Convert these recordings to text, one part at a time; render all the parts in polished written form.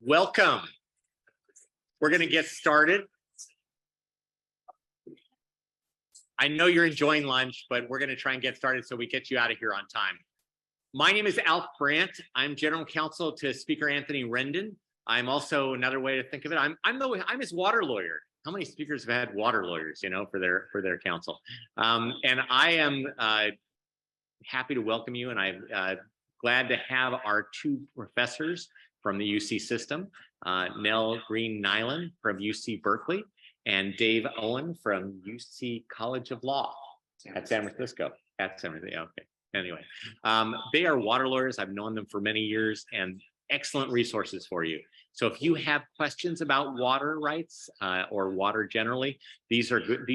Welcome. We're going to get started. I know you're enjoying lunch, but we're going to try and get started so we get you out of here on time. My name is Alf Brandt. I'm General Counsel to Speaker Anthony Rendon. I'm also, another way to think of it, I'm his water lawyer. How many speakers have had water lawyers, for their counsel? And I am happy to welcome you, and I'm glad to have our two professors from the UC system, Nell Green-Nyland from UC Berkeley, and Dave Owen from UC College of Law at San Francisco. Okay. Anyway, they are water lawyers. I've known them for many years, and excellent resources for you. So if you have questions about water rights or water generally, these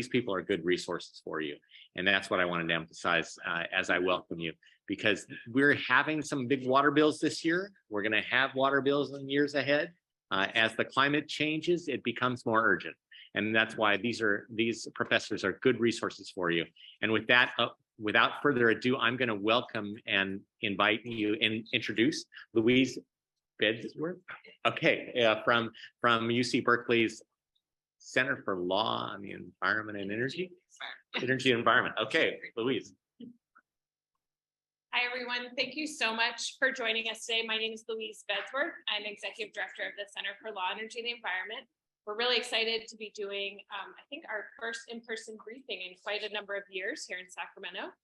people are good resources for you. And that's what I wanted to emphasize as I welcome you, because we're having some big water bills this year. We're going to have water bills in years ahead. As the climate changes, it becomes more urgent. And that's why these professors are good resources for you. And with that, without further ado, I'm going to welcome and invite you and introduce Louise Bedsworth. Okay, from UC Berkeley's Center for Law on the Environment and Energy and Environment. Okay, Louise. Hi, everyone. Thank you so much for joining us today. My name is Louise Bedsworth. I'm Executive Director of the Center for Law, Energy, and the Environment. We're really excited to be doing, I think, our first in-person briefing in quite a number of years here in Sacramento.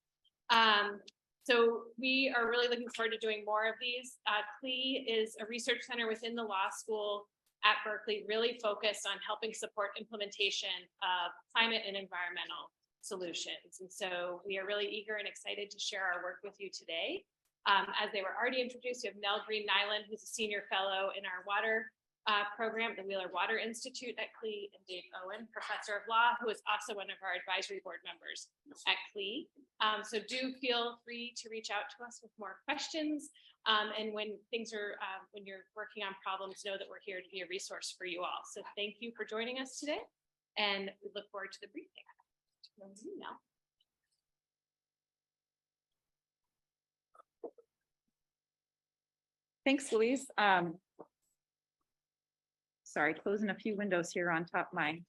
So we are really looking forward to doing more of these. CLEE is a research center within the law school at Berkeley, really focused on helping support implementation of climate and environmental solutions. And so we are really eager and excited to share our work with you today. As they were already introduced, we have Nell Green-Nyland, who's a senior fellow in our water program, the Wheeler Water Institute at CLEE, and Dave Owen, professor of law, who is also one of our advisory board members at CLEE. So do feel free to reach out to us with more questions. And when things are, when you're working on problems, know that we're here to be a resource for you all. So thank you for joining us today, and we look forward to the briefing. Thanks, Louise. Sorry, closing a few windows here on top of mine.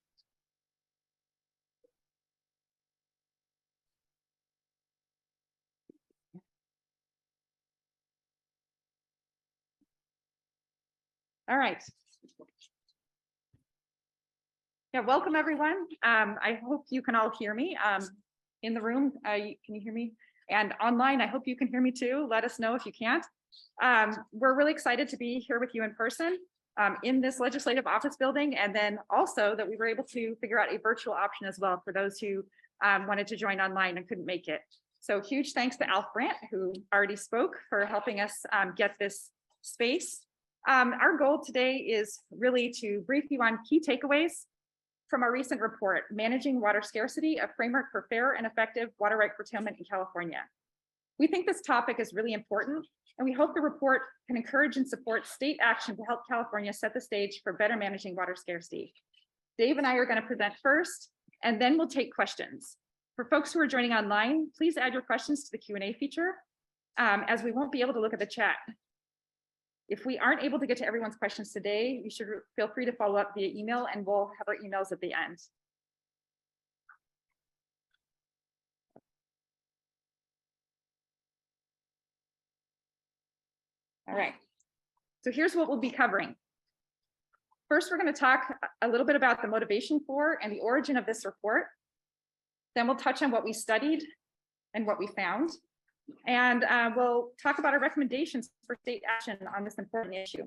All right. Yeah, welcome everyone. I hope you can all hear me. In the room, can you hear me? And online, I hope you can hear me too. Let us know if you can't. We're really excited to be here with you in person in this legislative office building, and then also that we were able to figure out a virtual option as well for those who wanted to join online and couldn't make it. So huge thanks to Alf Brandt, who already spoke, for helping us get this space. Our goal today is really to brief you on key takeaways from our recent report, Managing Water Scarcity, a Framework for Fair and Effective Water Right Curtailment in California. We think this topic is really important, and we hope the report can encourage and support state action to help California set the stage for better managing water scarcity. Dave and I are going to present first, and then we'll take questions. For folks who are joining online, please add your questions to the Q&A feature, as we won't be able to look at the chat. If we aren't able to get to everyone's questions today, you should feel free to follow up via email, and we'll have our emails at the end. All right, so here's what we'll be covering. First, we're going to talk a little bit about the motivation for and the origin of this report. Then we'll touch on what we studied and what we found. And we'll talk about our recommendations for state action on this important issue.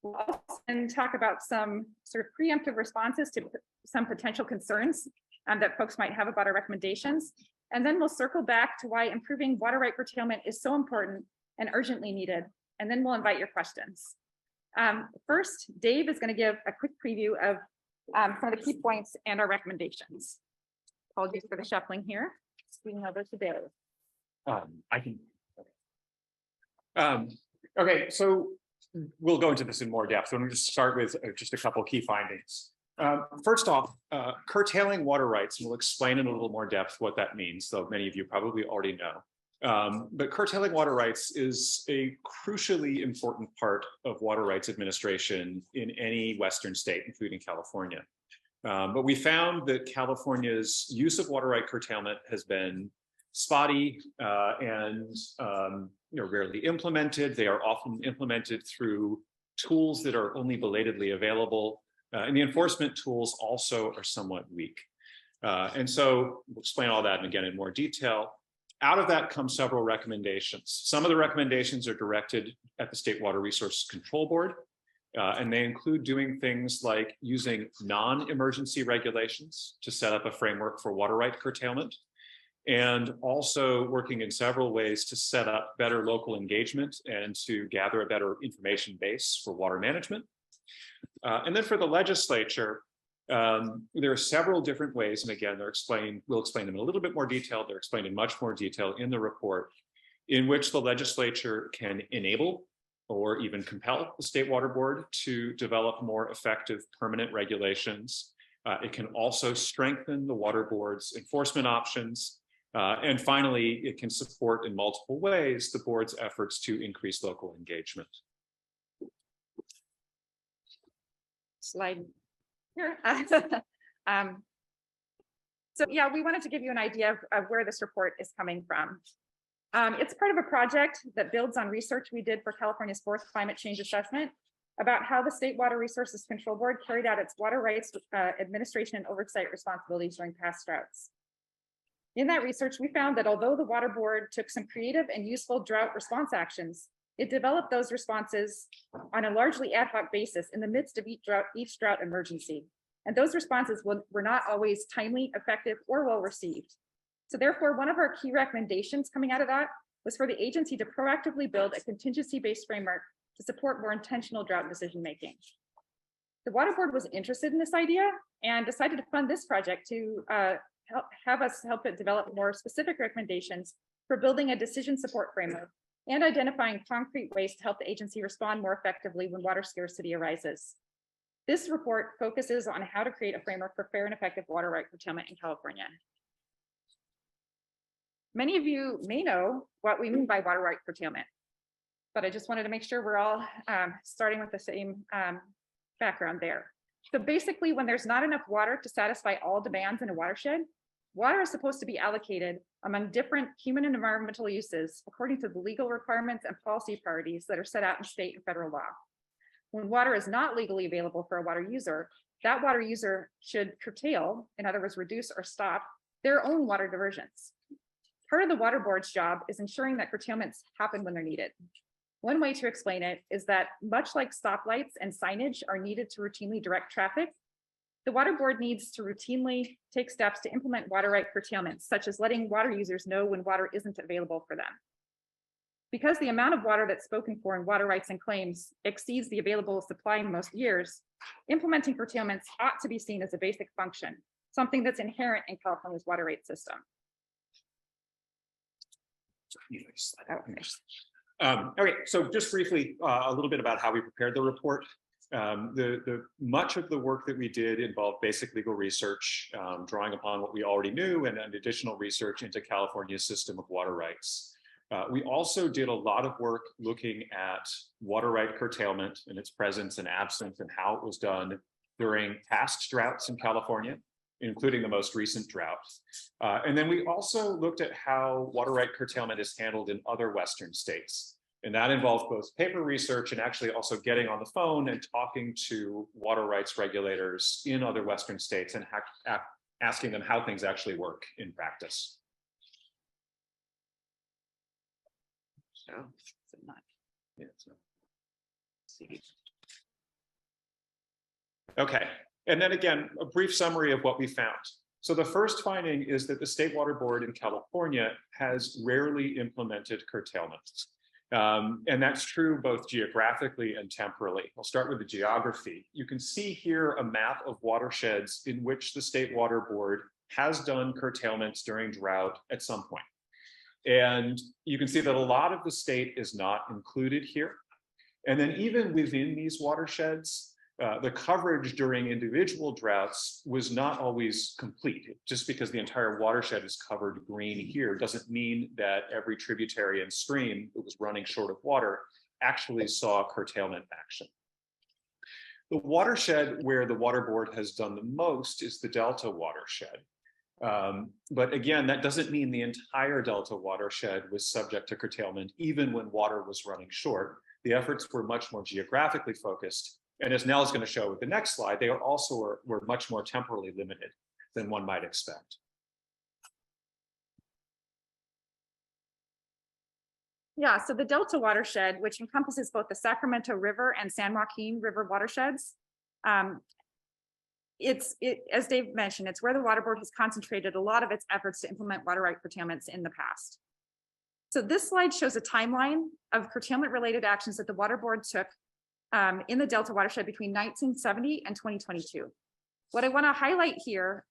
We'll also then talk about some sort of preemptive responses to some potential concerns that folks might have about our recommendations. And then we'll circle back to why improving water right curtailment is so important and urgently needed. And then we'll invite your questions. First, Dave is going to give a quick preview of some of the key points and our recommendations. Apologies for the shuffling here. Speaking over to Dave. I can. Okay, so we'll go into this in more depth. So I'm going to start with just a couple of key findings. First off, curtailing water rights, and we'll explain in a little more depth what that means, though many of you probably already know. But curtailing water rights is a crucially important part of water rights administration in any Western state, including California. But we found that California's use of water right curtailment has been spotty and rarely implemented. They are often implemented through tools that are only belatedly available, and the enforcement tools also are somewhat weak. And so we'll explain all that again in more detail. Out of that come several recommendations. Some of the recommendations are directed at the State Water Resources Control Board, and they include doing things like using non-emergency regulations to set up a framework for water right curtailment, and also working in several ways to set up better local engagement and to gather a better information base for water management. And then for the legislature, there are several different ways, and again, we'll explain them in a little bit more detail. They're explained in much more detail in the report, in which the legislature can enable or even compel the State Water Board to develop more effective permanent regulations. It can also strengthen the Water Board's enforcement options. And finally, it can support in multiple ways the board's efforts to increase local engagement. Slide here. So yeah, we wanted to give you an idea of where this report is coming from. It's part of a project that builds on research we did for California's 4th climate change assessment about how the State Water Resources Control Board carried out its water rights administration and oversight responsibilities during past droughts. In that research, we found that although the Water Board took some creative and useful drought response actions, it developed those responses on a largely ad hoc basis in the midst of each drought emergency. And those responses were not always timely, effective, or well received. So therefore, one of our key recommendations coming out of that was for the agency to proactively build a contingency-based framework to support more intentional drought decision-making. The Water Board was interested in this idea and decided to fund this project to help it develop more specific recommendations for building a decision support framework and identifying concrete ways to help the agency respond more effectively when water scarcity arises. This report focuses on how to create a framework for fair and effective water right curtailment in California. Many of you may know what we mean by water right curtailment, but I just wanted to make sure we're all starting with the same background there. So basically, when there's not enough water to satisfy all demands in a watershed, water is supposed to be allocated among different human and environmental uses according to the legal requirements and policy priorities that are set out in state and federal law. When water is not legally available for a water user, that water user should curtail, in other words, reduce or stop their own water diversions. Part of the Water Board's job is ensuring that curtailments happen when they're needed. One way to explain it is that much like stoplights and signage are needed to routinely direct traffic, the Water Board needs to routinely take steps to implement water right curtailments, such as letting water users know when water isn't available for them. Because the amount of water that's spoken for in water rights and claims exceeds the available supply in most years, implementing curtailments ought to be seen as a basic function, something that's inherent in California's water right system. Okay, so just briefly, a little bit about how we prepared the report. Much of the work that we did involved basic legal research, drawing upon what we already knew and additional research into California's system of water rights. We also did a lot of work looking at water right curtailment and its presence and absence and how it was done during past droughts in California, including the most recent drought. And then we also looked at how water right curtailment is handled in other Western states. And that involves both paper research and actually also getting on the phone and talking to water rights regulators in other Western states and asking them how things actually work in practice. So, not. Yeah, okay, and then again, a brief summary of what we found. So the first finding is that the State Water Board in California has rarely implemented curtailment. And that's true both geographically and temporally. I'll start with the geography. You can see here a map of watersheds in which the State Water Board has done curtailments during drought at some point. And you can see that a lot of the state is not included here. And then even within these watersheds, The coverage during individual droughts was not always complete. Just because the entire watershed is covered green here doesn't mean that every tributary and stream that was running short of water actually saw curtailment action. The watershed where the Water Board has done the most is the Delta watershed. But again, that doesn't mean the entire Delta watershed was subject to curtailment, even when water was running short. The efforts were much more geographically focused. And as Nell is going to show with the next slide, they were much more temporally limited than one might expect. Yeah, so the Delta watershed, which encompasses both the Sacramento River and San Joaquin River watersheds, as Dave mentioned, it's where the Water Board has concentrated a lot of its efforts to implement water right curtailments in the past. So this slide shows a timeline of curtailment-related actions that the Water Board took in the Delta watershed between 1970 and 2022. What I want to highlight here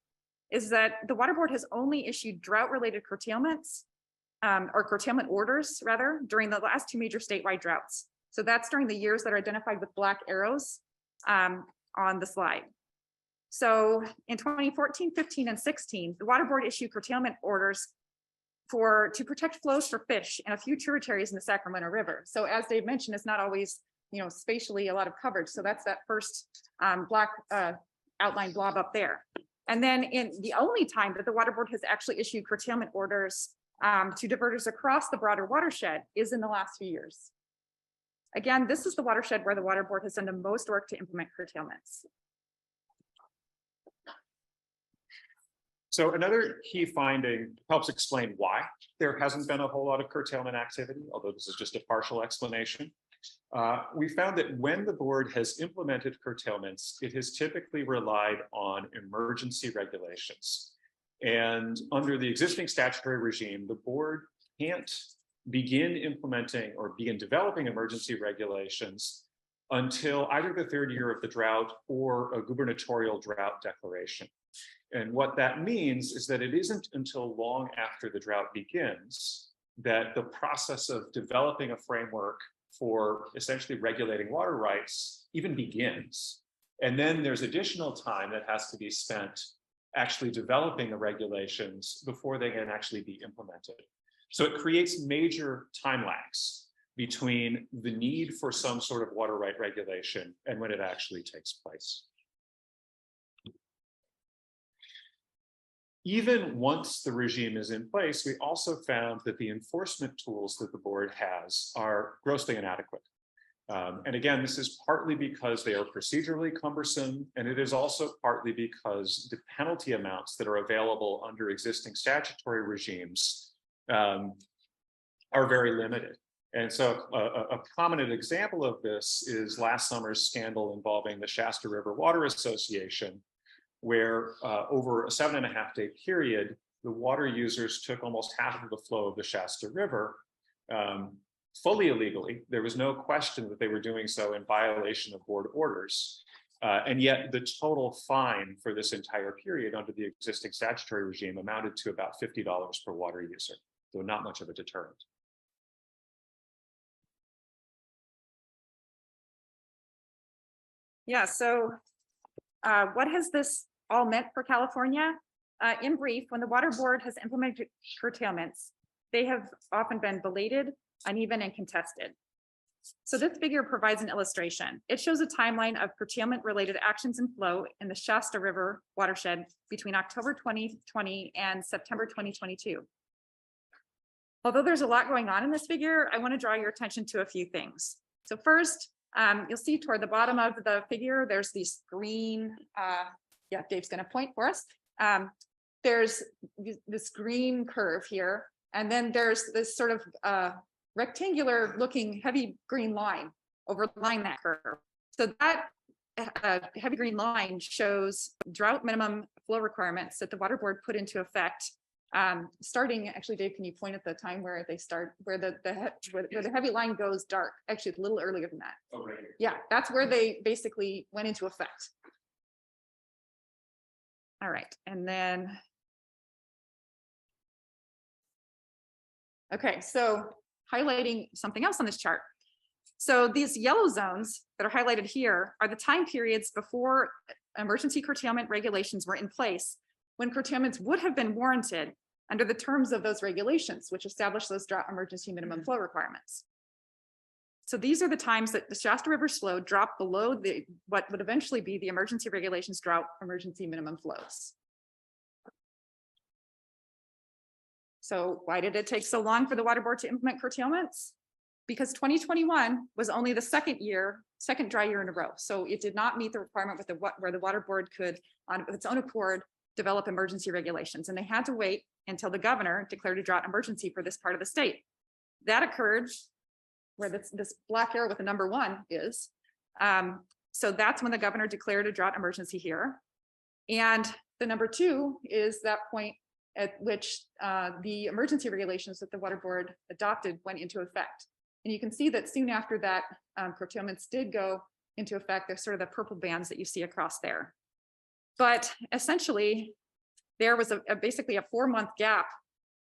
is that the Water Board has only issued drought-related curtailments or curtailment orders rather during the last two major statewide droughts. So that's during the years that are identified with black arrows on the slide. So in 2014, 15, and 16, the Water Board issued curtailment orders to protect flows for fish and a few tributaries in the Sacramento River. So as Dave mentioned, it's not always, spatially a lot of coverage. So that's that first black outline blob up there. And then in the only time that the Water Board has actually issued curtailment orders to diverters across the broader watershed is in the last few years. Again, this is the watershed where the Water Board has done the most work to implement curtailments. So another key finding helps explain why there hasn't been a whole lot of curtailment activity, although this is just a partial explanation. We found that when the board has implemented curtailments, it has typically relied on emergency regulations. And under the existing statutory regime, the board can't begin implementing or begin developing emergency regulations until either the third year of the drought or a gubernatorial drought declaration. And what that means is that it isn't until long after the drought begins that the process of developing a framework for essentially regulating water rights even begins. And then there's additional time that has to be spent actually developing the regulations before they can actually be implemented. So it creates major time lags between the need for some sort of water right regulation and when it actually takes place. Even once the regime is in place, we also found that the enforcement tools that the board has are grossly inadequate. And again, this is partly because they are procedurally cumbersome, and it is also partly because the penalty amounts that are available under existing statutory regimes are very limited. And so a prominent example of this is last summer's scandal involving the Shasta River Water Association, where over a 7.5-day period, the water users took almost half of the flow of the Shasta River fully illegally. There was no question that they were doing so in violation of board orders. And yet the total fine for this entire period under the existing statutory regime amounted to about $50 per water user, so not much of a deterrent. Yeah, so what has this all meant for California? In brief, when the Water Board has implemented curtailments, they have often been belated, uneven, and contested. So this figure provides an illustration. It shows a timeline of curtailment-related actions and flow in the Shasta River watershed between October 2020 and September 2022. Although there's a lot going on in this figure, I want to draw your attention to a few things. So first, you'll see toward the bottom of the figure, there's these green, yeah, Dave's going to point for us. There's this green curve here, and then there's this sort of rectangular looking heavy green line overlying that curve. So that heavy green line shows drought minimum flow requirements that the Water Board put into effect starting, actually, Dave, can you point at the time where they start, where the heavy line goes dark? Actually, it's a little earlier than that. Oh, right here. Yeah, that's where they basically went into effect. All right, and then, okay, so highlighting something else on this chart. So these yellow zones that are highlighted here are the time periods before emergency curtailment regulations were in place, when curtailments would have been warranted under the terms of those regulations, which establish those drought emergency minimum flow requirements. So these are the times that the Shasta River flow dropped below what would eventually be the emergency regulations drought emergency minimum flows. So why did it take so long for the Water Board to implement curtailments? Because 2021 was only the second dry year in a row. So it did not meet the requirement with where the Water Board could, on its own accord, develop emergency regulations. And they had to wait until the governor declared a drought emergency for this part of the state. That occurred where this black arrow with the number 1 is. So that's when the governor declared a drought emergency here. And the number 2 is that point at which the emergency regulations that the Water Board adopted went into effect. And you can see that soon after that, curtailments did go into effect. There's sort of the purple bands that you see across there. But essentially, there was basically a 4-month gap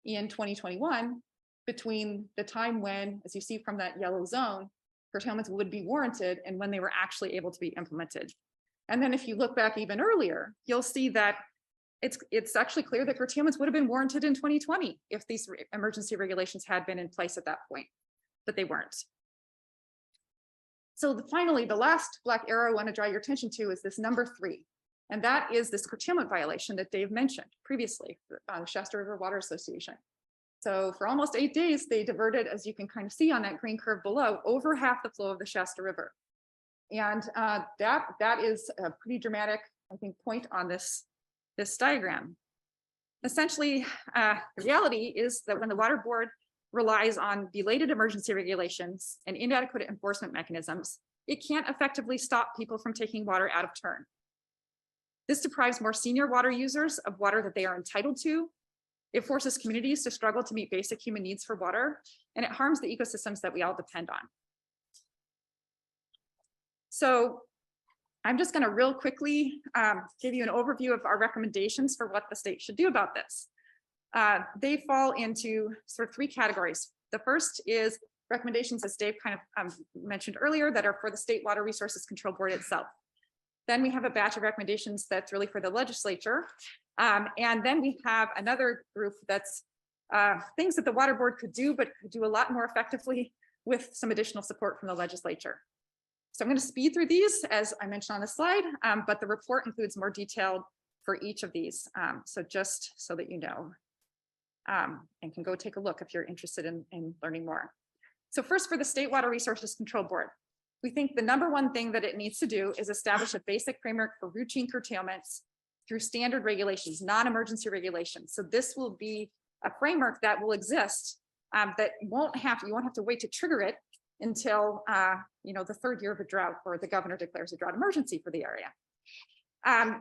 in 2021 between the time when, as you see from that yellow zone, curtailments would be warranted and when they were actually able to be implemented. And then if you look back even earlier, you'll see that it's actually clear that curtailments would have been warranted in 2020 if these emergency regulations had been in place at that point, but they weren't. So finally, the last black arrow I want to draw your attention to is this number 3. And that is this curtailment violation that Dave mentioned previously, the Shasta River Water Association. So for almost 8 days, they diverted, as you can kind of see on that green curve below, over half the flow of the Shasta River. And that is a pretty dramatic, I think, point on this diagram. Essentially, the reality is that when the Water Board relies on belated emergency regulations and inadequate enforcement mechanisms, it can't effectively stop people from taking water out of turn. This deprives more senior water users of water that they are entitled to. It forces communities to struggle to meet basic human needs for water, and it harms the ecosystems that we all depend on. So I'm just going to real quickly give you an overview of our recommendations for what the state should do about this. They fall into sort of 3 categories. The first is recommendations, as Dave kind of mentioned earlier, that are for the State Water Resources Control Board itself. Then we have a batch of recommendations that's really for the legislature. And then we have another group that's things that the Water Board could do, but could do a lot more effectively with some additional support from the legislature. So I'm going to speed through these, as I mentioned on the slide, but the report includes more detail for each of these. So just so that you know, and can go take a look if you're interested in learning more. So first, for the State Water Resources Control Board, we think the number 1 thing that it needs to do is establish a basic framework for routine curtailments through standard regulations, non-emergency regulations. So this will be a framework that will exist that you won't have to wait to trigger it until the 3rd year of a drought or the governor declares a drought emergency for the area.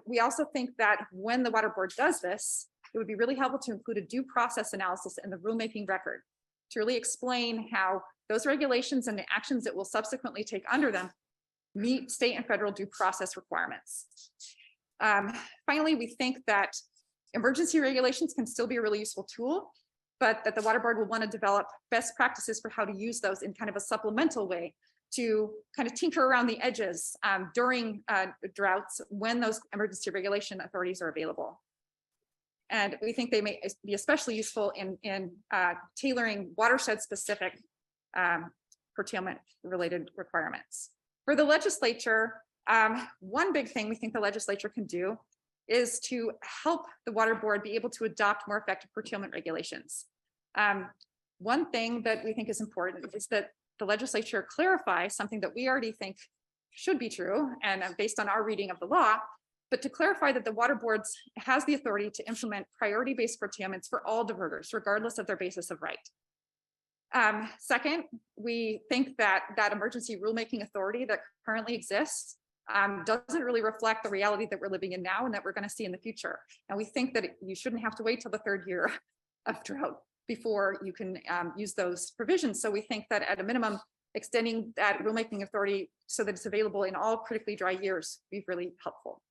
We also think that when the Water Board does this, it would be really helpful to include a due process analysis in the rulemaking record to really explain how those regulations and the actions it will subsequently take under them meet state and federal due process requirements. Finally, we think that emergency regulations can still be a really useful tool, but that the Water Board will want to develop best practices for how to use those in kind of a supplemental way to kind of tinker around the edges during droughts when those emergency regulation authorities are available. And we think they may be especially useful in tailoring watershed specific curtailment related requirements. For the legislature, one big thing we think the legislature can do is to help the Water Board be able to adopt more effective curtailment regulations. One thing that we think is important is that the legislature clarify something that we already think should be true and based on our reading of the law, but to clarify that the Water Board has the authority to implement priority-based curtailments for all diverters, regardless of their basis of right. Second, we think that emergency rulemaking authority that currently exists doesn't really reflect the reality that we're living in now and that we're going to see in the future. And we think that you shouldn't have to wait till the 3rd year of drought before you can use those provisions. So we think that at a minimum, extending that rulemaking authority so that it's available in all critically dry years would be really helpful.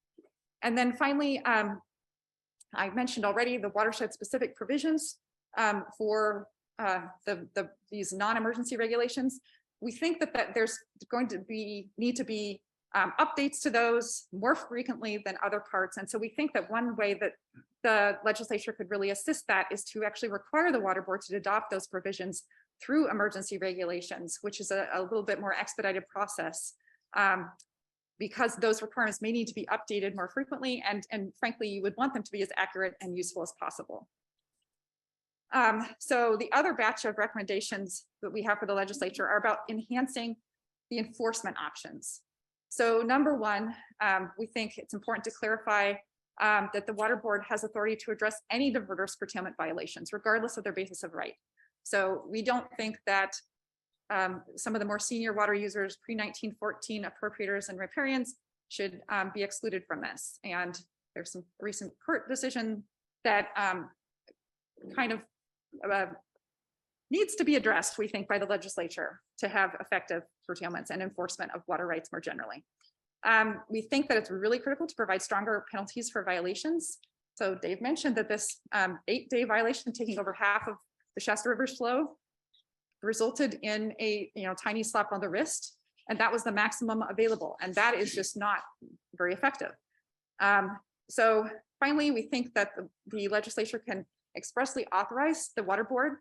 And then finally, I mentioned already the watershed specific provisions for these non-emergency regulations. we think that there's going to need to be updates to those more frequently than other parts. And so we think that one way that the legislature could really assist that is to actually require the water board to adopt those provisions through emergency regulations, which is a little bit more expedited process, because those requirements may need to be updated more frequently, and frankly, you would want them to be as accurate and useful as possible. So the other batch of recommendations that we have for the legislature are about enhancing the enforcement options. So number one, we think it's important to clarify that the water board has authority to address any diverters curtailment violations, regardless of their basis of right. So we don't think that some of the more senior water users, pre-1914 appropriators and riparians should be excluded from this. And there's some recent court decision that kind of needs to be addressed, we think, by the legislature to have effective curtailments and enforcement of water rights more generally. We think that it's really critical to provide stronger penalties for violations. So Dave mentioned that this 8-day violation taking over half of the Shasta River's flow resulted in a tiny slap on the wrist, and that was the maximum available, and that is just not very effective. So finally, we think that the legislature can expressly authorize the water board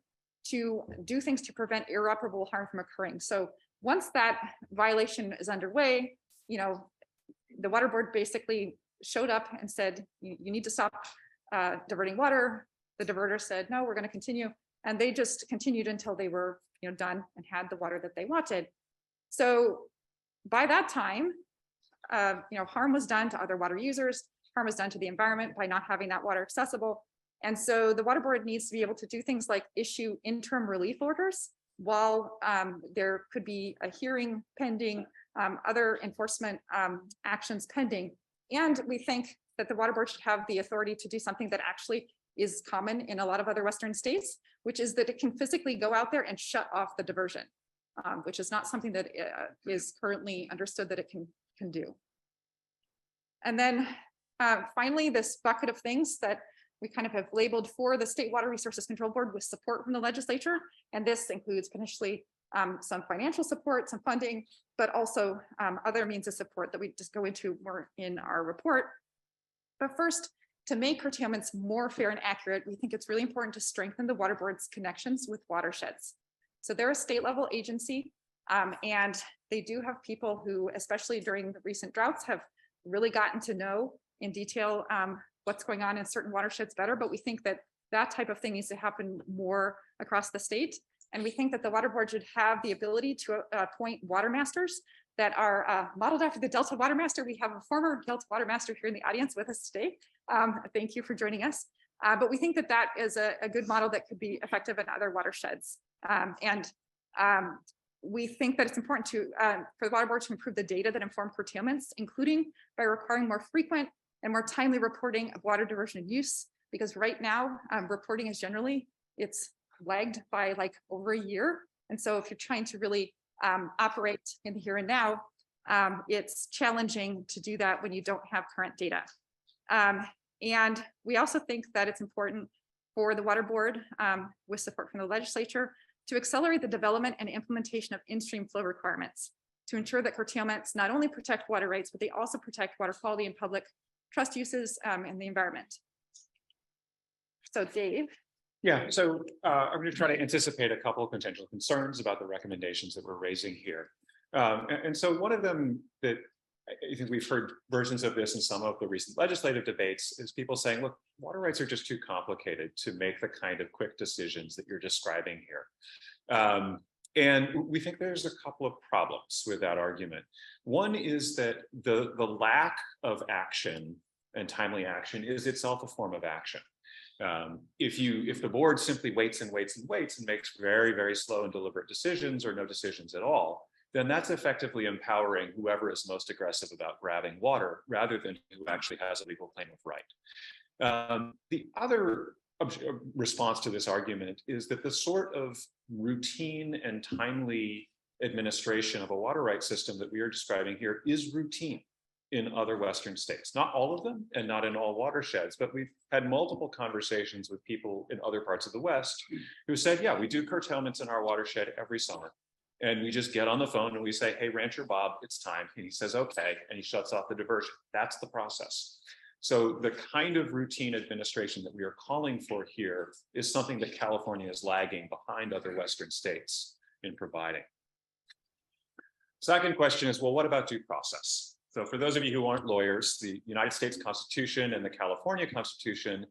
to do things to prevent irreparable harm from occurring. So once that violation is underway, the water board basically showed up and said, you need to stop diverting water. The diverter said, no, we're going to continue. And they just continued until they were done and had the water that they wanted. So by that time, harm was done to other water users, harm was done to the environment by not having that water accessible. And so the water board needs to be able to do things like issue interim relief orders while there could be a hearing pending, other enforcement actions pending. And we think that the water board should have the authority to do something that actually is common in a lot of other Western states, which is that it can physically go out there and shut off the diversion, which is not something that is currently understood that it can do. And then finally, this bucket of things that we kind of have labeled for the State Water Resources Control Board with support from the legislature. And this includes potentially some financial support, some funding, but also other means of support that we just go into more in our report. But first, to make curtailments more fair and accurate, we think it's really important to strengthen the water board's connections with watersheds. So they're a state level agency, and they do have people who, especially during the recent droughts, have really gotten to know in detail what's going on in certain watersheds better. But we think that that type of thing needs to happen more across the state. And we think that the water board should have the ability to appoint water masters that are modeled after the Delta Water Master. We have a former Delta Water Master here in the audience with us today. Thank you for joining us. But we think that that is a good model that could be effective in other watersheds. We think that it's important for the water board to improve the data that inform curtailments, including by requiring more frequent and more timely reporting of water diversion and use, because right now reporting is generally, it's lagged by like over a year. And so if you're trying to really operate in the here and now, it's challenging to do that when you don't have current data. And we also think that it's important for the water board, with support from the legislature, to accelerate the development and implementation of in-stream flow requirements to ensure that curtailments not only protect water rights, but they also protect water quality and public trust uses and the environment. So Dave. Yeah, so I'm going to try to anticipate a couple of potential concerns about the recommendations that we're raising here. And so one of them that I think we've heard versions of this in some of the recent legislative debates is people saying, look, water rights are just too complicated to make the kind of quick decisions that you're describing here. And we think there's a couple of problems with that argument. One is that the lack of action and timely action is itself a form of action. If the board simply waits and waits and waits and makes very, very slow and deliberate decisions or no decisions at all, then that's effectively empowering whoever is most aggressive about grabbing water rather than who actually has a legal claim of right. The other response to this argument is that the sort of routine and timely administration of a water rights system that we are describing here is routine in other Western states. Not all of them and not in all watersheds, but we've had multiple conversations with people in other parts of the West who said, yeah, we do curtailments in our watershed every summer. And we just get on the phone and we say, hey, Rancher Bob, it's time. And he says, okay, and he shuts off the diversion. That's the process. So the kind of routine administration that we are calling for here is something that California is lagging behind other Western states in providing. Second question is, well, what about due process? So for those of you who aren't lawyers, the United States Constitution and the California Constitution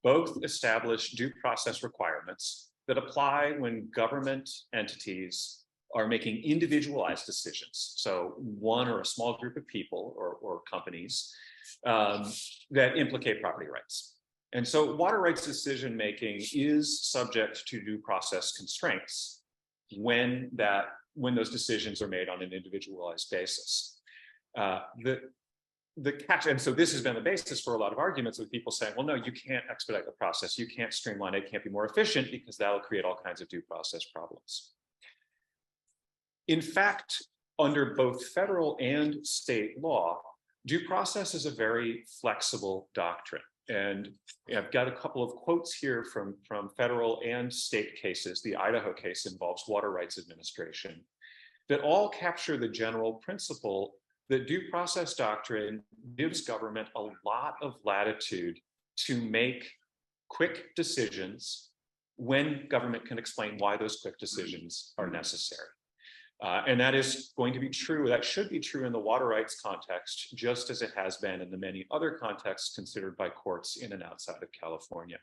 both establish due process requirements that apply when government entities are making individualized decisions. So one or a small group of people or companies that implicate property rights. And so water rights decision-making is subject to due process constraints when those decisions are made on an individualized basis. The catch, and so this has been the basis for a lot of arguments with people saying, well, no, you can't expedite the process. You can't streamline it, can't be more efficient because that'll create all kinds of due process problems. In fact, under both federal and state law, due process is a very flexible doctrine. And I've got a couple of quotes here from federal and state cases. The Idaho case involves water rights administration that all capture the general principle that due process doctrine gives government a lot of latitude to make quick decisions when government can explain why those quick decisions are necessary. And that is going to be true, that should be true in the water rights context, just as it has been in the many other contexts considered by courts in and outside of California.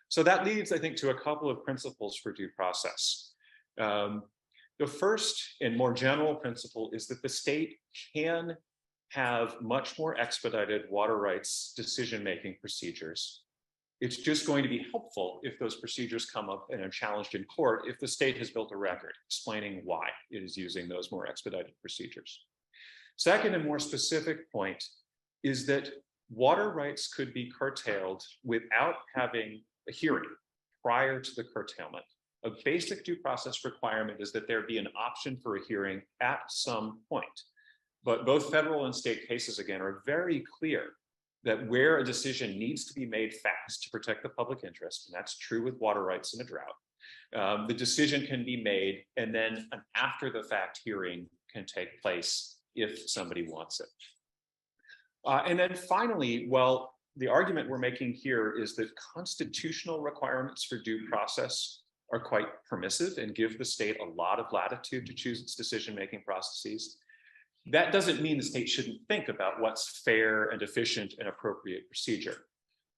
So that leads, I think, to a couple of principles for due process. The first and more general principle is that the state can have much more expedited water rights decision-making procedures. It's just going to be helpful if those procedures come up and are challenged in court if the state has built a record explaining why it is using those more expedited procedures. Second and more specific point is that water rights could be curtailed without having a hearing prior to the curtailment. A basic due process requirement is that there be an option for a hearing at some point. But both federal and state cases, again, are very clear that where a decision needs to be made fast to protect the public interest, and that's true with water rights in a drought, the decision can be made and then an after the fact hearing can take place if somebody wants it. And then finally, well, the argument we're making here is that constitutional requirements for due process are quite permissive and give the state a lot of latitude to choose its decision-making processes. That doesn't mean the state shouldn't think about what's fair and efficient and appropriate procedure.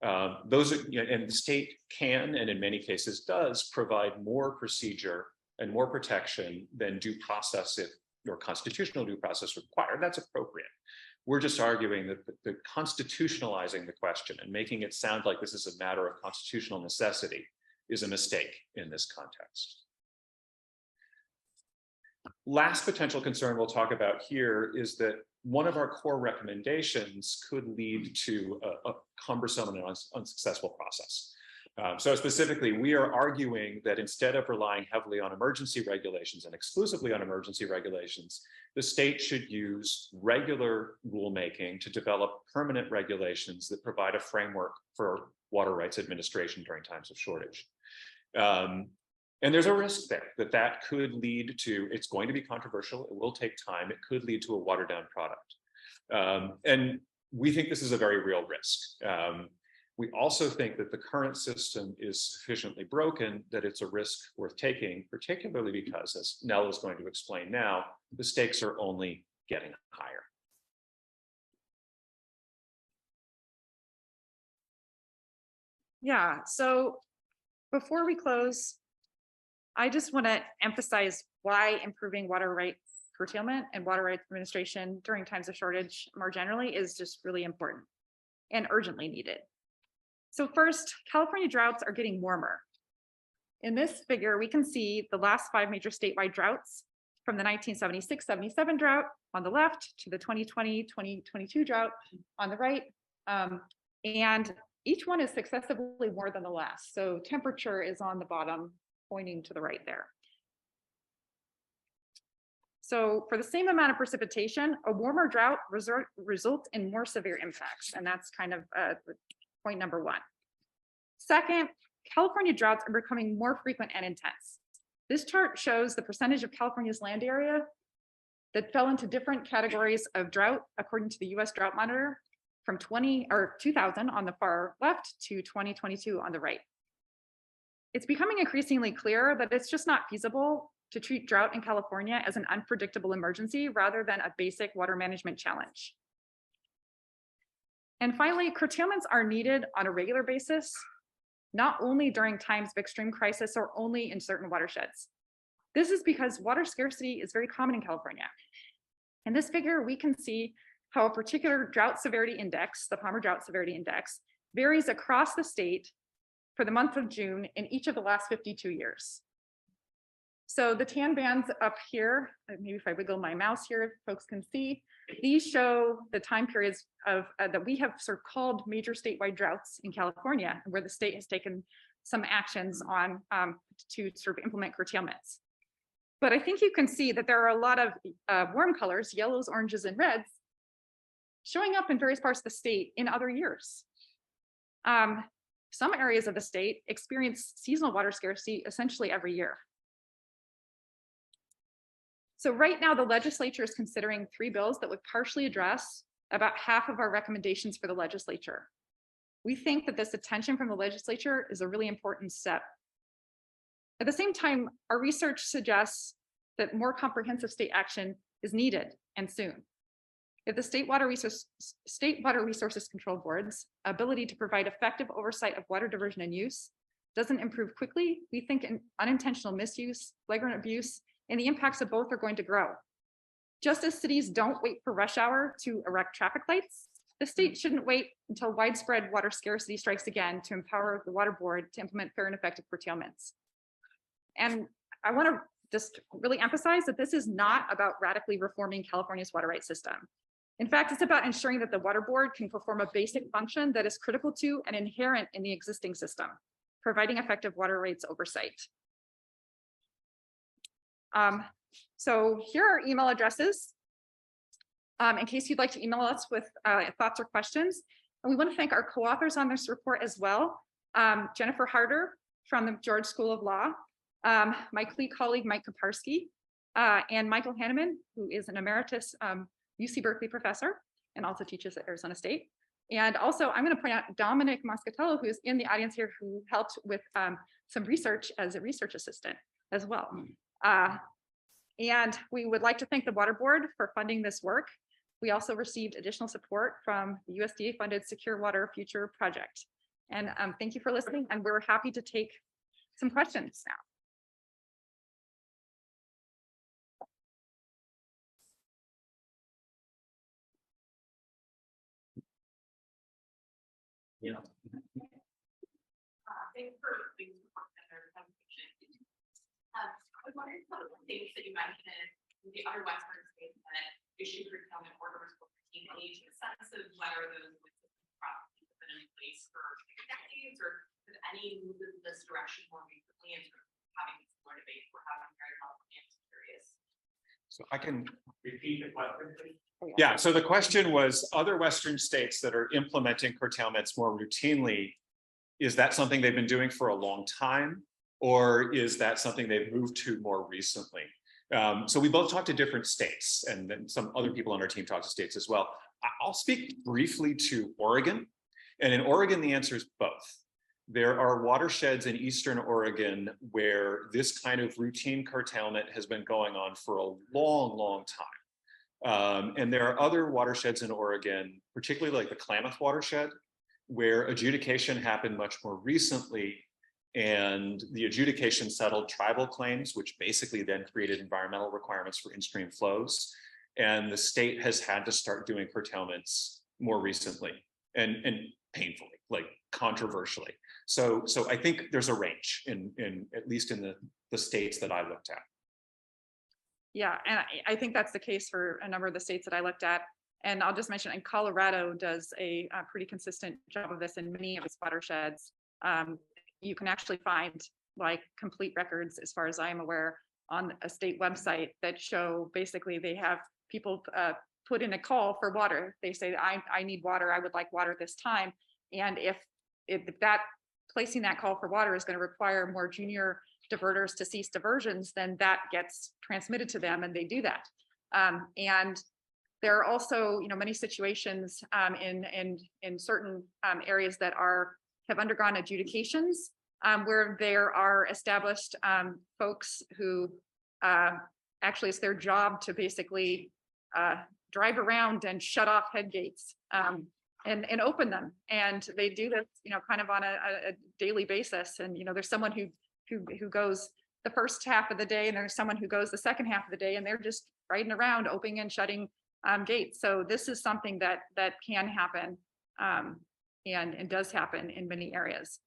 And the state can, and in many cases does, provide more procedure and more protection than due process or constitutional due process require. That's appropriate. We're just arguing that the constitutionalizing the question and making it sound like this is a matter of constitutional necessity is a mistake in this context. Last potential concern we'll talk about here is that one of our core recommendations could lead to a cumbersome and unsuccessful process. So specifically, we are arguing that instead of relying heavily on emergency regulations and exclusively on emergency regulations, the state should use regular rulemaking to develop permanent regulations that provide a framework for water rights administration during times of shortage. And there's a risk there that could lead to, it's going to be controversial, it will take time, it could lead to a watered down product. And we think this is a very real risk. We also think that the current system is sufficiently broken that it's a risk worth taking, particularly because, as Nell is going to explain now, the stakes are only getting higher. Yeah, so before we close, I just want to emphasize why improving water rights curtailment and water rights administration during times of shortage more generally is just really important and urgently needed. So first, California droughts are getting warmer. In this figure, we can see the last 5 major statewide droughts from the 1976-77 drought on the left to the 2020-2022 drought on the right. And each one is successively more than the last. So temperature is on the bottom, pointing to the right there. So for the same amount of precipitation, a warmer drought results in more severe impacts. And that's kind of point number one. Second, California droughts are becoming more frequent and intense. This chart shows the percentage of California's land area that fell into different categories of drought according to the US Drought Monitor from 2000 on the far left to 2022 on the right. It's becoming increasingly clear that it's just not feasible to treat drought in California as an unpredictable emergency rather than a basic water management challenge. And finally, curtailments are needed on a regular basis, not only during times of extreme crisis or only in certain watersheds. This is because water scarcity is very common in California. In this figure, we can see how a particular drought severity index, the Palmer Drought Severity Index, varies across the state for the month of June in each of the last 52 years. So the tan bands up here, maybe if I wiggle my mouse here, folks can see, these show the time periods of that we have sort of called major statewide droughts in California, where the state has taken some actions on to sort of implement curtailments. But I think you can see that there are a lot of warm colors, yellows, oranges, and reds, showing up in various parts of the state in other years. Some areas of the state experience seasonal water scarcity essentially every year. So right now, the legislature is considering 3 bills that would partially address about half of our recommendations for the legislature. We think that this attention from the legislature is a really important step. At the same time, our research suggests that more comprehensive state action is needed and soon. If the State Water Resources Control Board's ability to provide effective oversight of water diversion and use doesn't improve quickly, we think unintentional misuse, flagrant abuse, and the impacts of both are going to grow. Just as cities don't wait for rush hour to erect traffic lights, the state shouldn't wait until widespread water scarcity strikes again to empower the water board to implement fair and effective curtailments. And I want to just really emphasize that this is not about radically reforming California's water rights system. In fact, it's about ensuring that the water board can perform a basic function that is critical to and inherent in the existing system, providing effective water rights oversight. So here are email addresses in case you'd like to email us with thoughts or questions. And we want to thank our co-authors on this report as well. Jennifer Harder from the George School of Law, my CLEE colleague, Mike Kaparsky, and Michael Hanneman, who is an emeritus UC Berkeley professor and also teaches at Arizona State. And also I'm going to point out Dominic Moscatello, who is in the audience here, who helped with some research as a research assistant as well. And we would like to thank the Water Board for funding this work. We also received additional support from the USDA funded Secure Water Future project. And thank you for listening, and we're happy to take some questions now. Yeah. Thanks for being their presentation. I was wondering some of the things that you mentioned in the other Western states that issue curtailment orders for 15 age, a sense of whether those processes have been in place for decades, or if any move in this direction more recently in terms of having similar debates we're having here in California. I'm just curious. So I can Repeat the question, please. Yeah, so the question was, other Western states that are implementing curtailments more routinely, is that something they've been doing for a long time, or is that something they've moved to more recently? So we both talked to different states, and then some other people on our team talked to states as well. I'll speak briefly to Oregon, and in Oregon, the answer is both. There are watersheds in Eastern Oregon where this kind of routine curtailment has been going on for a long, long time. And there are other watersheds in Oregon, particularly like the Klamath watershed, where adjudication happened much more recently, and the adjudication settled tribal claims, which basically then created environmental requirements for in-stream flows. And the state has had to start doing curtailments more recently and painfully, like controversially. So I think there's a range in at least in the states that I looked at. Yeah, and I think that's the case for a number of the states that I looked at. And I'll just mention, and Colorado does a pretty consistent job of this in many of its watersheds. You can actually find like complete records, as far as I'm aware, on a state website that show basically they have people put in a call for water. They say, I need water, I would like water this time. And if that placing that call for water is going to require more junior diverters to cease diversions, then that gets transmitted to them and they do that. And there are also, many situations in certain areas that have undergone adjudications where there are established folks who actually it's their job to basically drive around and shut off head gates and open them. And they do this, kind of on a daily basis. And, there's someone who goes the first half of the day and there's someone who goes the second half of the day and they're just riding around opening and shutting gates. So this is something that can happen and does happen in many areas.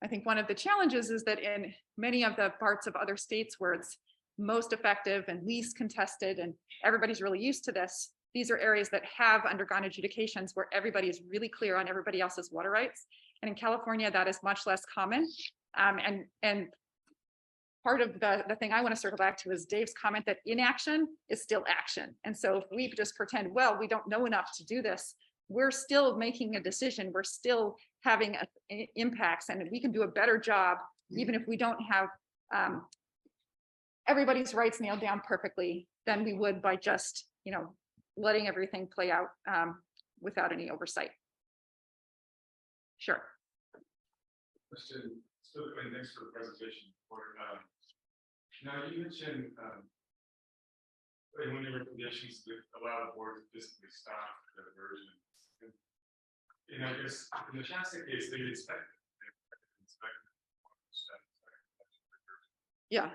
I think one of the challenges is that in many of the parts of other states where it's most effective and least contested and everybody's really used to this, these are areas that have undergone adjudications where everybody is really clear on everybody else's water rights. And in California, that is much less common. And part of the thing I want to circle back to is Dave's comment that inaction is still action. And so if we just pretend, well, we don't know enough to do this, we're still making a decision. We're still having impacts, and we can do a better job, even if we don't have everybody's rights nailed down perfectly, than we would by just, letting everything play out without any oversight. Sure. Question, specifically, thanks for the presentation. Now you mentioned when there were conditions that allow the board to physically stop the diversion. And I guess in the Shasta case, they expected. Yeah.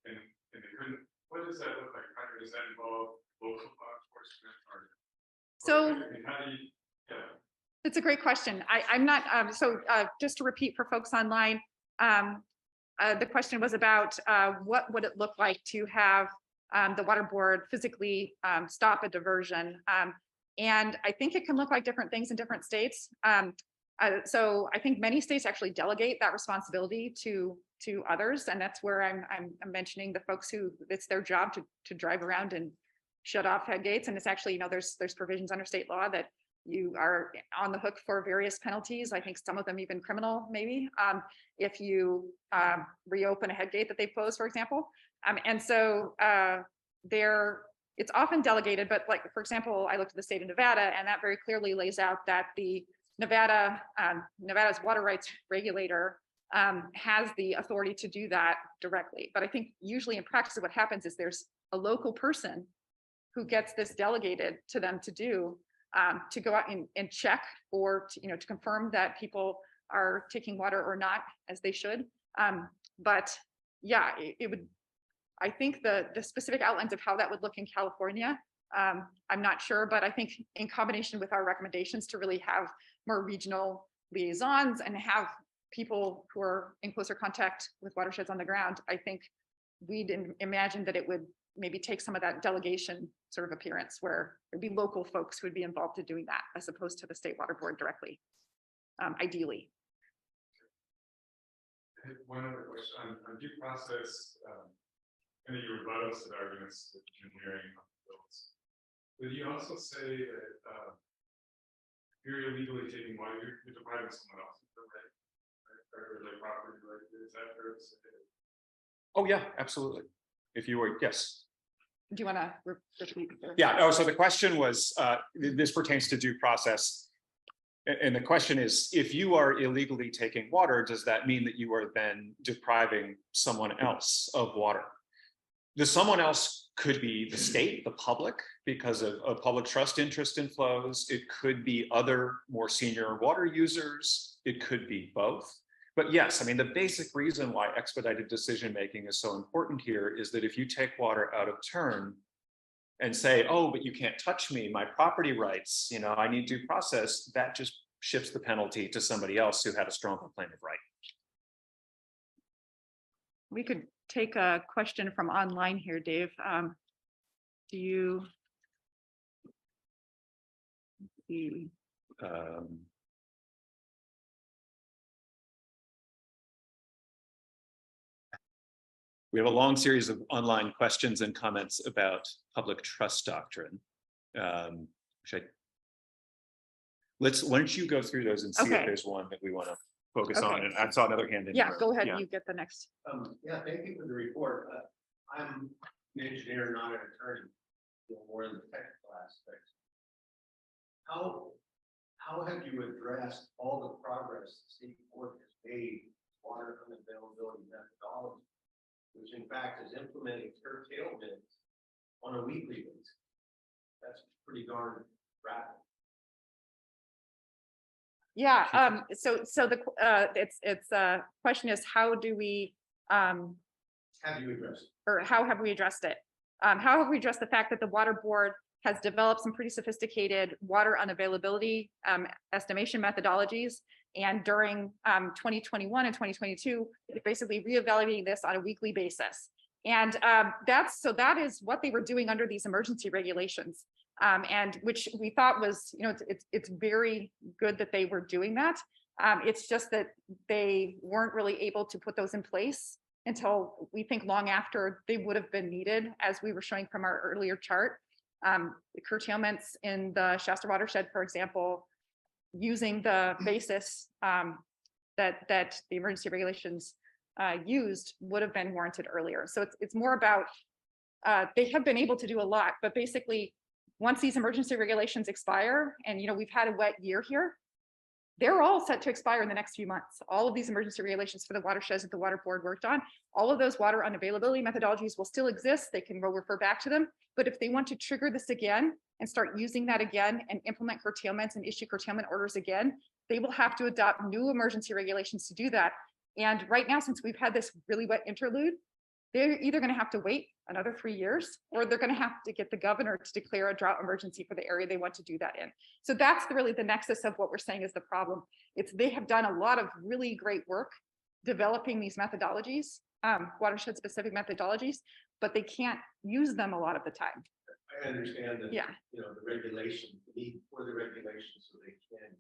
And they couldn't. What does that look like? Does that involve local law enforcement or? So. How do you? Yeah. It's a great question. I'm not, just to repeat for folks online, the question was about what would it look like to have the water board physically stop a diversion. And I think it can look like different things in different states. So I think many states actually delegate that responsibility to others. And that's where I'm mentioning the folks who it's their job to drive around and shut off head gates. And it's actually, there's provisions under state law that you are on the hook for various penalties. I think some of them even criminal, maybe, if you reopen a head gate that they closed, for example. And so it's often delegated, but like, for example, I looked at the state of Nevada, and that very clearly lays out that the Nevada's water rights regulator has the authority to do that directly. But I think usually in practice, what happens is there's a local person who gets this delegated to them to do, to go out and check or to confirm that people are taking water or not as they should. But yeah, it would, I think the specific outlines of how that would look in California, I'm not sure, but I think in combination with our recommendations to really have more regional liaisons and have people who are in closer contact with watersheds on the ground, I think we'd imagine that it would maybe take some of that delegation sort of appearance where there'd be local folks who would be involved in doing that as opposed to the state water board directly, ideally. One other question on due process, and your rebuttals to the arguments that you're hearing on the bills. Would you also say that if you're illegally taking water, you're depriving someone else of the right, or their property right? Is that fair to say? Oh yeah, absolutely. If you were, yes. Do you want to repeat? Yeah. Oh, so the question was, this pertains to due process. And the question is, if you are illegally taking water, does that mean that you are then depriving someone else of water? The someone else could be the state, the public, because of a public trust interest in flows. It could be other more senior water users. It could be both. But yes, I mean, the basic reason why expedited decision-making is so important here is that if you take water out of turn and say, oh, but you can't touch me, my property rights, I need due process, that just shifts the penalty to somebody else who had a stronger claim of right. We could take a question from online here, Dave. Do you? We have a long series of online questions and comments about public trust doctrine. Why don't you go through those and see if there's one that we want to focus on, Okay. and I saw another hand in. Yeah, there. go ahead. Yeah. You get the next. Yeah, thank you for the report. I'm an engineer, not an attorney, more in the technical aspects. How have you addressed all the progress the state board has made water unavailability methodology, which in fact is implementing curtailments on a weekly basis? That's pretty darn rapid. Yeah, so the question is, how do we Have you addressed it? or how have we addressed it? How have we addressed the fact that the water board has developed some pretty sophisticated water unavailability estimation methodologies, and during 2021 and 2022, basically reevaluating this on a weekly basis. And that is what they were doing under these emergency regulations, and which we thought was, it's very good that they were doing that. It's just that they weren't really able to put those in place until we think long after they would have been needed, as we were showing from our earlier chart. The curtailments in the Shasta watershed, for example, using the basis that the emergency regulations used would have been warranted earlier. So it's more about, they have been able to do a lot, but basically once these emergency regulations expire, and we've had a wet year here, they're all set to expire in the next few months. All of these emergency regulations for the watersheds that the water board worked on, all of those water unavailability methodologies will still exist. They can refer back to them. But if they want to trigger this again and start using that again and implement curtailments and issue curtailment orders again, they will have to adopt new emergency regulations to do that. And right now, since we've had this really wet interlude, they're either going to have to wait another 3 years, or they're going to have to get the governor to declare a drought emergency for the area they want to do that in. So that's really the nexus of what we're saying is the problem. They have done a lot of really great work developing these methodologies, watershed specific methodologies, but they can't use them a lot of the time. I understand that, Yeah. The regulation, the need for the regulation so they can.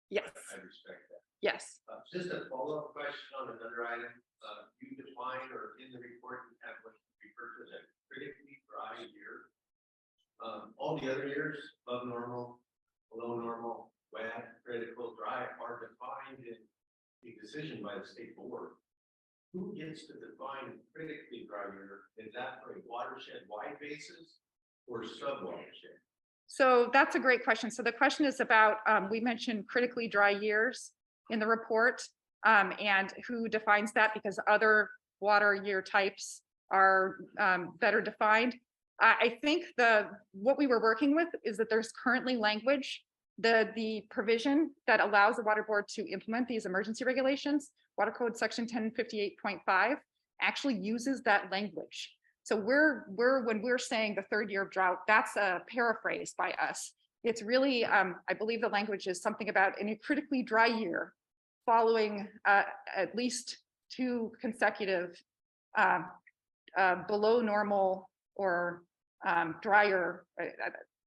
Yes. I respect that. Yes. Just a follow-up question on another item. You define, or in the report, you have what you refer to as a critically dry year. All the other years, above normal, below normal, wet, critical, dry, are defined in the decision by the state board. Who gets to define critically dry year? Is that for a watershed-wide basis or sub-watershed? So that's a great question. So the question is about, we mentioned critically dry years in the report, and who defines that, because other water year types are better defined. I think what we were working with is that there's currently language, the provision that allows the water board to implement these emergency regulations, Water Code section 1058.5 actually uses that language. So when we're saying the third year of drought, that's a paraphrase by us. It's really, I believe the language is something about in a critically dry year, following at least 2 consecutive below normal or drier,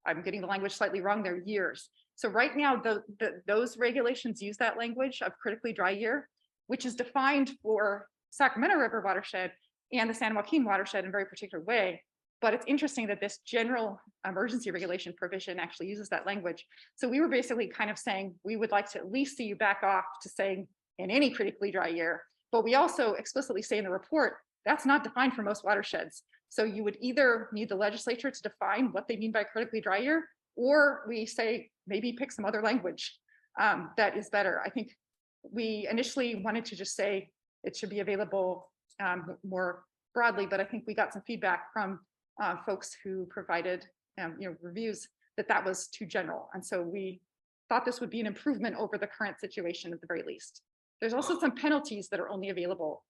I'm getting the language slightly wrong there, years. So right now, those regulations use that language of critically dry year, which is defined for Sacramento River watershed and the San Joaquin watershed in a very particular way. But it's interesting that this general emergency regulation provision actually uses that language. So we were basically kind of saying, we would like to at least see you back off to saying in any critically dry year, but we also explicitly say in the report, that's not defined for most watersheds. So you would either need the legislature to define what they mean by critically dry year, or we say, maybe pick some other language that is better. I think we initially wanted to just say it should be available more broadly, but I think we got some feedback from folks who provided reviews that was too general. And so we thought this would be an improvement over the current situation at the very least. There's also some penalties that are only available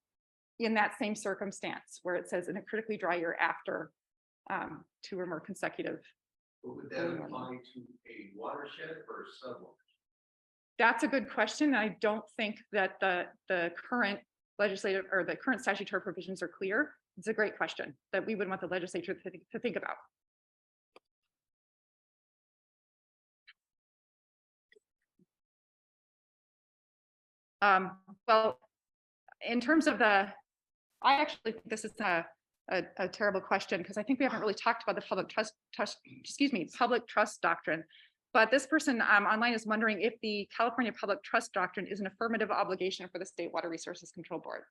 in that same circumstance, where it says in a critically dry year after 2 or more consecutive. But would that apply to a watershed or a sub-watershed? That's a good question. I don't think that the current legislative or the current statutory provisions are clear. It's a great question that we would want the legislature to think about. Well, in terms of I actually think this is a terrible question, because I think we haven't really talked about the public trust doctrine. But this person online is wondering if the California Public Trust Doctrine is an affirmative obligation for the State Water Resources Control Board.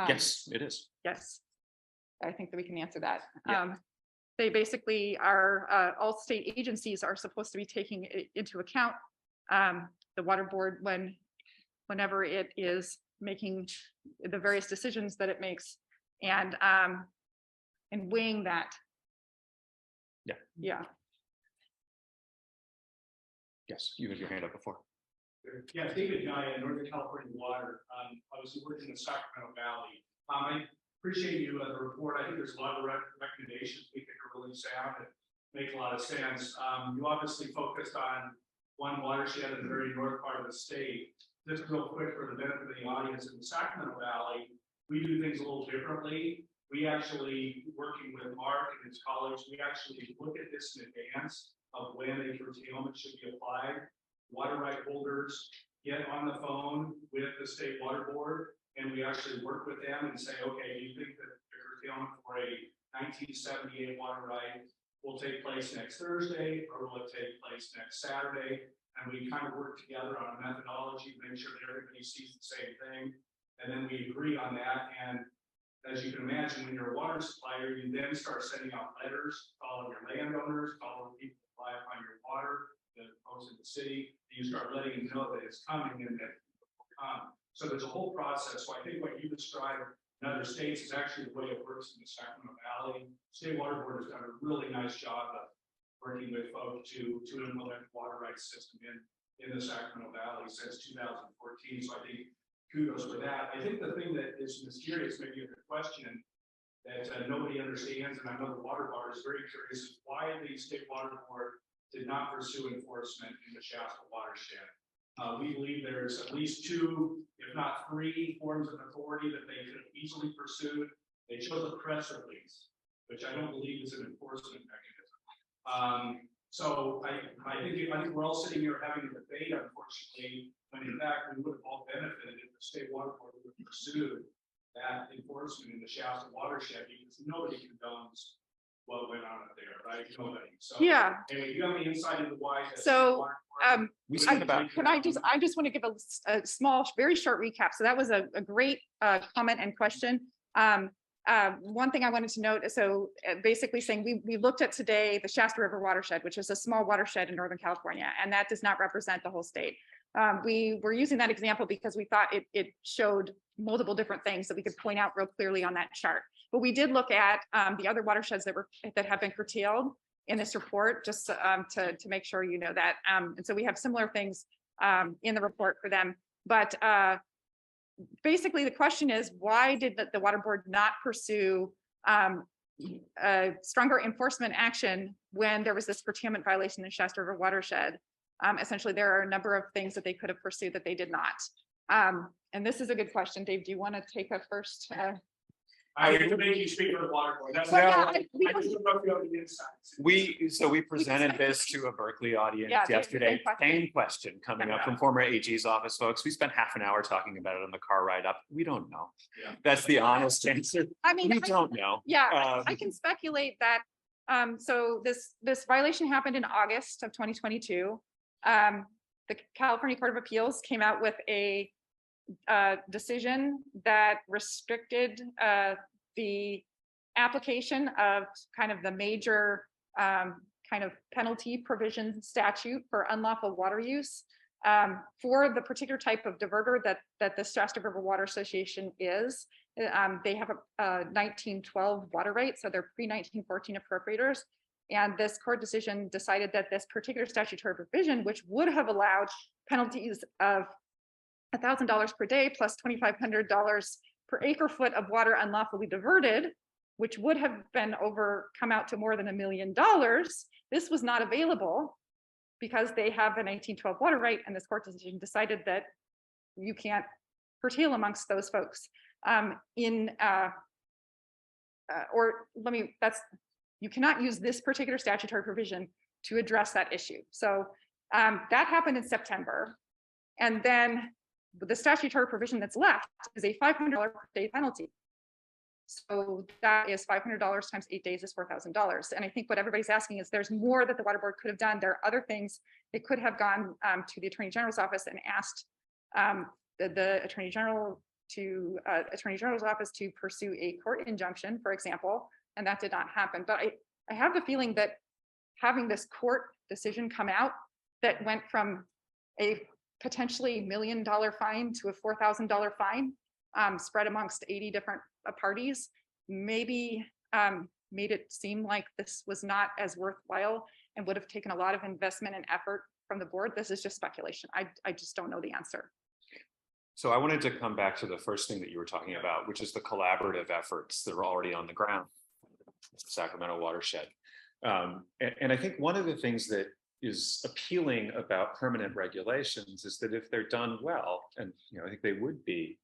Yes, it is. Yes, I think that we can answer that. Yeah. They basically are, all state agencies are supposed to be taking into account the water board whenever it is making the various decisions that it makes and weighing that. Yeah. Yeah. Yes, you had your hand up before. Yeah, David Guy, Northern California Water. I was working in the Sacramento Valley. I appreciate you the report. I think there's a lot of recommendations we think are really sound and make a lot of sense. You obviously focused on one watershed in the very north part of the state. Just real quick for the benefit of the audience, in the Sacramento Valley, we do things a little differently. We actually, working with Mark and his colleagues, we actually look at this in advance of when a curtailment should be applied. Water right holders get on the phone with the state water board, and we actually work with them and say, okay, do you think that the curtailment for a 1978 water right will take place next Thursday, or will it take place next Saturday? And we kind of work together on a methodology, make sure that everybody sees the same thing, and then we agree on that. And as you can imagine, when you're a water supplier, you then start sending out letters to all of your landowners, to all of the people who rely upon your water, the folks in the city, and you start letting them know that it's coming and that it will come. So there's a whole process. So I think what you described in other states is actually the way it works in the Sacramento Valley. State Water Board has done a really nice job of working with folks to implement the water rights system in the Sacramento Valley since 2014. So I think kudos for that. I think the thing that is mysterious, maybe in the question that nobody understands, and I know the water board is very curious, is why the State Water Board did not pursue enforcement in the Shasta watershed. We believe there's at least 2, if not 3 forms of authority that they could have easily pursued. They chose a press release, which I don't believe is an enforcement mechanism. So I think we're all sitting here having a debate, unfortunately, when in fact we would have all benefited if the State Water Board would have pursued that enforcement in the Shasta watershed, because nobody condones what went on up there, right? Nobody. So Yeah. anyway, you have the insight into why. So, We spent about. I just want to give a small, very short recap. So that was a great comment and question. One thing I wanted to note, so basically saying we looked at today the Shasta River watershed, which is a small watershed in Northern California, and that does not represent the whole state. We were using that example because we thought it showed multiple different things that we could point out real clearly on that chart. But we did look at the other watersheds that have been curtailed in this report, just to make sure you know that. And so we have similar things in the report for them. But basically, the question is, why did the water board not pursue stronger enforcement action when there was this curtailment violation in the Shasta River watershed? Essentially, there are a number of things that they could have pursued that they did not. And this is a good question. Dave, do you want to take a first? I need to make you speak for the water board. That's Well, yeah, I just don't know if you have the insights. We presented this to a Berkeley audience Yeah, yesterday. same question. Same question coming up Yeah. from former AG's office folks. We spent half an hour talking about it on the car ride up. We don't know. Yeah. That's the honest answer. I mean, We don't know. yeah, I can speculate that. So this violation happened in August of 2022. The California Court of Appeals came out with a decision that restricted the application of kind of the major kind of penalty provision statute for unlawful water use for the particular type of diverter that the Shasta River Water Association is. They have a 1912 water right, so they're pre-1914 appropriators. And this court decision decided that this particular statutory provision, which would have allowed penalties of $1,000 per day plus $2,500 per acre foot of water unlawfully diverted, which would have come out to more than $1 million. This was not available because they have a 1912 water right, and this court decision decided that you can't curtail amongst those folks. You cannot use this particular statutory provision to address that issue. So that happened in September. And then the statutory provision that's left is a $500 per day penalty. So that is $500 times 8 days is $4,000. And I think what everybody's asking is there's more that the water board could have done. There are other things. They could have gone to the Attorney General's office and asked the Attorney General's office to pursue a court injunction, for example, and that did not happen. But I have the feeling that having this court decision come out that went from a potentially $1 million fine to a $4,000 fine spread amongst 80 different parties, maybe made it seem like this was not as worthwhile and would have taken a lot of investment and effort from the board. This is just speculation. I just don't know the answer. So I wanted to come back to the first thing that you were talking about, which is the collaborative efforts that are already on the ground, Sacramento watershed. And I think one of the things that is appealing about permanent regulations is that if they're done well, and I think they would be,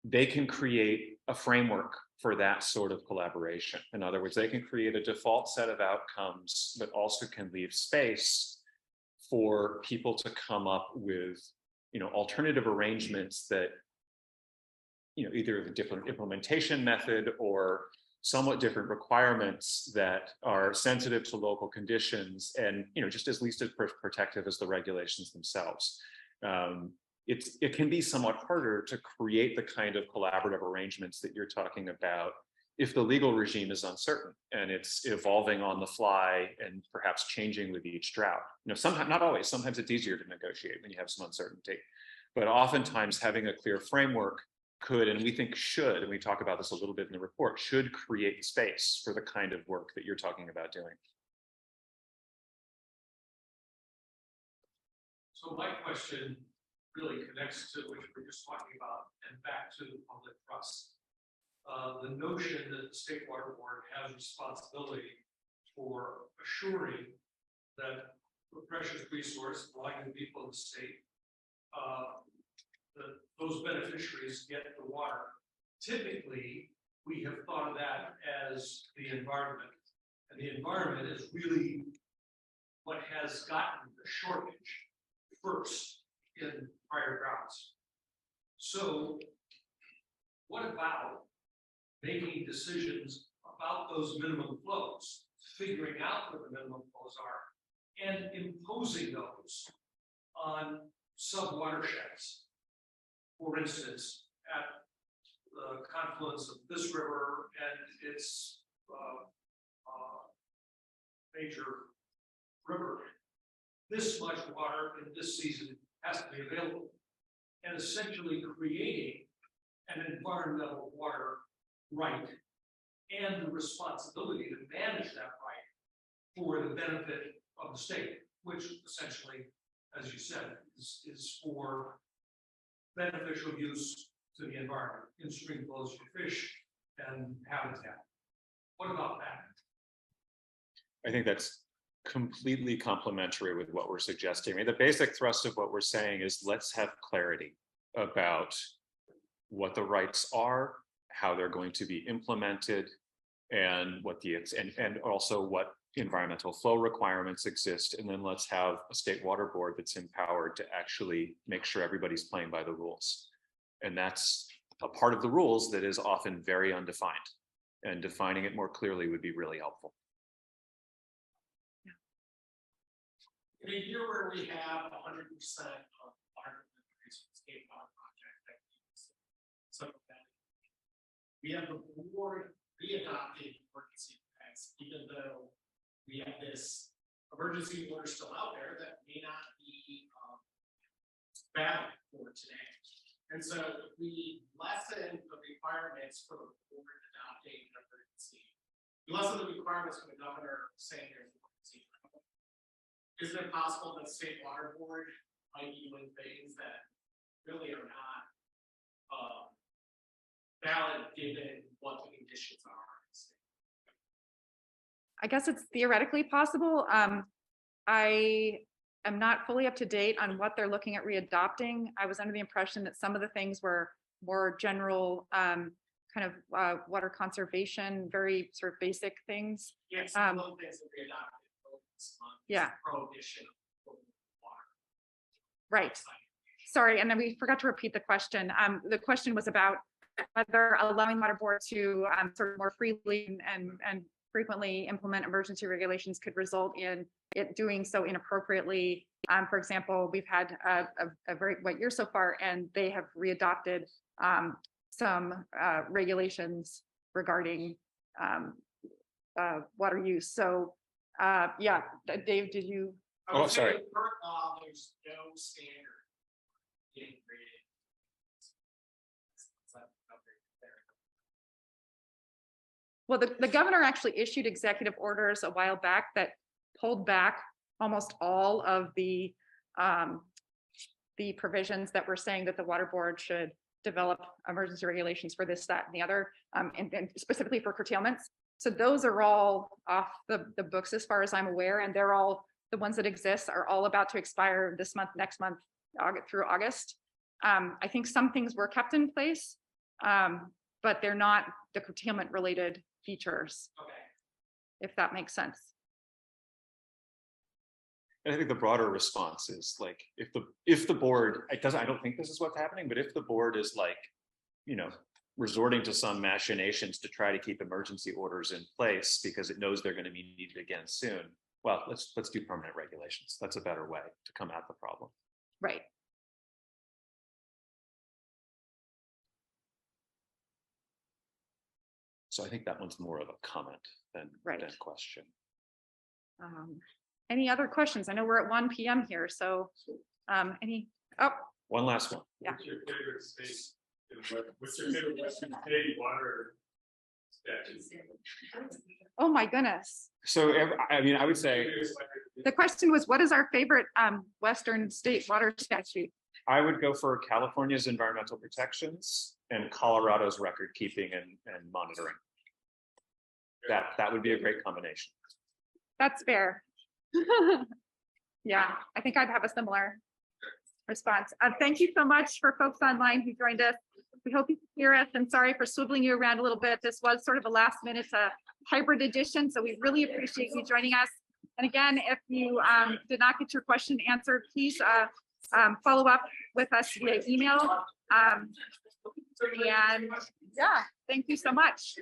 they can create a framework for that sort of collaboration. In other words, they can create a default set of outcomes, but also can leave space for people to come up with alternative arrangements that either a different implementation method or somewhat different requirements that are sensitive to local conditions and just as least as protective as the regulations themselves. It can be somewhat harder to create the kind of collaborative arrangements that you're talking about if the legal regime is uncertain and it's evolving on the fly and perhaps changing with each drought. Sometimes, not always, sometimes it's easier to negotiate when you have some uncertainty, but oftentimes having a clear framework could, and we think should, and we talk about this a little bit in the report, should create space for the kind of work that you're talking about doing. So my question really connects to what we were just talking about and back to public trust. The notion that the State Water Board has responsibility for assuring that the precious resource belonging to people in the state, that those beneficiaries get the water. Typically, we have thought of that as the environment, and the environment is really what has gotten the shortage first in prior droughts. So what about making decisions about those minimum flows, figuring out what the minimum flows are, and imposing those on sub-watersheds? For instance, at the confluence of this river and its major river, this much water in this season has to be available, and essentially creating an environmental water right and the responsibility to manage that right for the benefit of the state, which essentially, as you said, is for beneficial use to the environment, in stream flows for fish and habitat. What about that? I think that's completely complementary with what we're suggesting. I mean, the basic thrust of what we're saying is let's have clarity about what the rights are, how they're going to be implemented, and what and also what environmental flow requirements exist. And then let's have a state water board that's empowered to actually make sure everybody's playing by the rules. And that's a part of the rules that is often very undefined, and defining it more clearly would be really helpful. In a year where we have 100% of water deliveries from state water project that we have the board readopting emergency plans, even though we have this emergency order still out there that may not be valid for today. And so we lessen the requirements for the board adopting an emergency. We lessen the requirements for the governor saying there's an emergency. Is it possible that state water board might be doing things that really are not valid given what the conditions are? I guess it's theoretically possible. I am not fully up to date on what they're looking at readopting. I was under the impression that some of the things were more general kind of water conservation, very sort of basic things. Yes, some of the things that readopted. Yeah. Prohibition of water. Right. Sorry, and then we forgot to repeat the question. The question was about whether allowing water board to sort of more freely and frequently implement emergency regulations could result in it doing so inappropriately. For example, we've had a very wet year so far, and they have readopted some regulations regarding water use. So yeah, Dave, did you? Oh, sorry. Current law, there's no standard. Being created. Well, the governor actually issued executive orders a while back that pulled back almost all of the provisions that were saying that the water board should develop emergency regulations for this, that, and the other, and specifically for curtailments. So those are all off the books as far as I'm aware, and they're all, the ones that exist are all about to expire this month, next month, through August. I think some things were kept in place, but they're not the curtailment related features. Okay. If that makes sense. And I think the broader response is like, if the board, I don't think this is what's happening, but if the board is like, resorting to some machinations to try to keep emergency orders in place because it knows they're going to be needed again soon, well, let's do permanent regulations. That's a better way to come at the problem. Right. So I think that one's more of a comment than a question. Any other questions? I know we're at 1 p.m. here, so One last one. Yeah. What's your favorite state? What's your favorite Western state water statute? Oh my goodness. So I would say The question was, what is our favorite Western state water statute? I would go for California's environmental protections and Colorado's record keeping and monitoring. That would be a great combination. That's fair. Yeah, I think I'd have a similar response. Thank you so much for folks online who joined us. We hope you can hear us, and sorry for swiveling you around a little bit. This was sort of a last minute hybrid edition, so we really appreciate you joining us. And again, if you did not get your question answered, please follow up with us via email. And yeah, thank you so much.